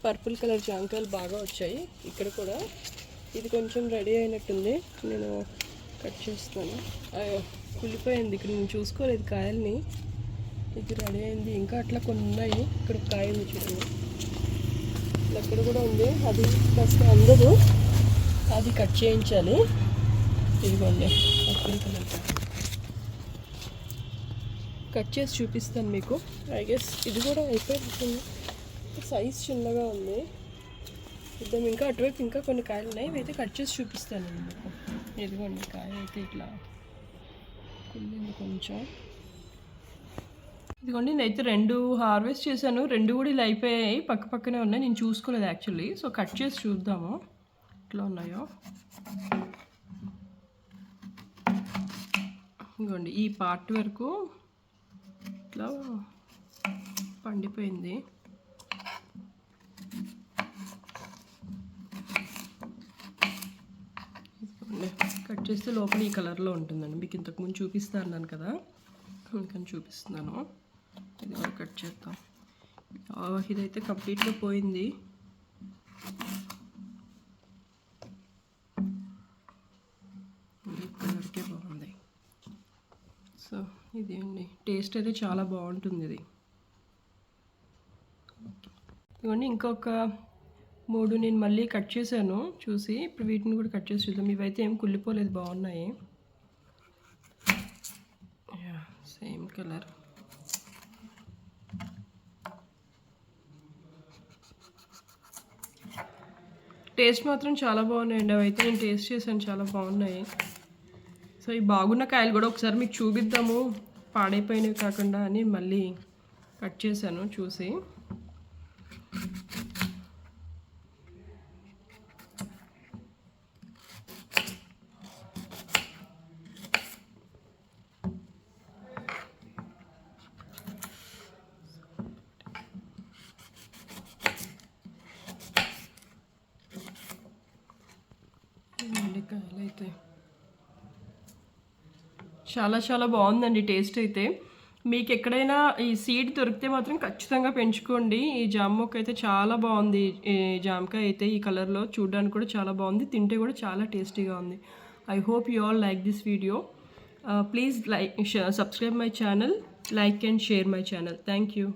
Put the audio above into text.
Purple colour జాంకాయలు బాగా వచ్చాయి ఇక్కడ కూడా. ఇది కొంచెం రెడీ అయినట్టుంది, నేను కట్ చేస్తాను. కుళ్ళిపోయింది, ఇక్కడ నేను చూసుకోలేదు కాయల్ని. ఇది రెడీ అయింది, ఇంకా అట్లా కొన్ని ఉన్నాయి. ఇక్కడ కాయ ఉంది చూడండి, అక్కడ కూడా ఉంది. అది ఫస్ట్ అందదు, అది కట్ చేయించాలి. ఇదిగోండి పర్పుల్ కలర్ కట్ చేసి చూపిస్తాను మీకు. ఐ గెస్ ఇది కూడా అయిపోయింది, సైజ్ చిన్నగా ఉంది. ఇద్దాం, ఇంకా అటువైపు ఇంకా కొన్ని కాయలు ఉన్నాయి, ఇవైతే కట్ చేసి చూపిస్తాను మీకు. ఇదిగోండి కాయ అయితే ఇట్లా కుళ్ళింది కొంచెం. ఇదిగోండి నేనైతే 2 హార్వెస్ట్ చేశాను, 2 కూడా ఇలా అయిపోయాయి, పక్క పక్కనే ఉన్నాయి. నేను చూసుకోలేదు యాక్చువల్లీ, సో కట్ చేసి చూద్దాము ఎట్లా ఉన్నాయో. ఇదిగోండి ఈ పార్ట్ వరకు ఇట్లా పండిపోయింది. కట్ చేస్తే లోపల ఈ కలర్లో ఉంటుందండి. మీకు ఇంతకుముందు చూపిస్తా అన్నాను కదా, అందుకని చూపిస్తున్నాను. ఇది కూడా కట్ చేద్దాం. ఇదైతే కంప్లీట్గా పోయింది. కలర్కే బాగుంది. సో ఇది అండి, టేస్ట్ అయితే చాలా బాగుంటుంది ఇది. ఇవన్నీ ఇంకొక 3 నేను మళ్ళీ కట్ చేశాను చూసి, ఇప్పుడు వీటిని కూడా కట్ చేసి చూద్దాం. ఇవైతే ఏం కుళ్ళిపోలేదు, బాగున్నాయి. Same colour. టేస్ట్ మాత్రం చాలా బాగున్నాయండి, అవైతే నేను టేస్ట్ చేశాను, చాలా బాగున్నాయి. సో ఈ బాగున్న కాయలు కూడా ఒకసారి మీకు చూపిద్దాము, పాడైపోయినవి కాకుండా అని మళ్ళీ కట్ చేశాను చూసి. కాయలు అయితే చాలా చాలా బాగుందండి టేస్ట్ అయితే. మీకు ఎక్కడైనా ఈ సీడ్ దొరికితే మాత్రం ఖచ్చితంగా పెంచుకోండి. ఈ జామ మొక్క అయితే చాలా బాగుంది. ఈ జామకాయ అయితే ఈ కలర్లో చూడడానికి కూడా చాలా బాగుంది, తింటే కూడా చాలా టేస్టీగా ఉంది. I hope you all like this video. Please subscribe my channel, like and share my channel. Thank you.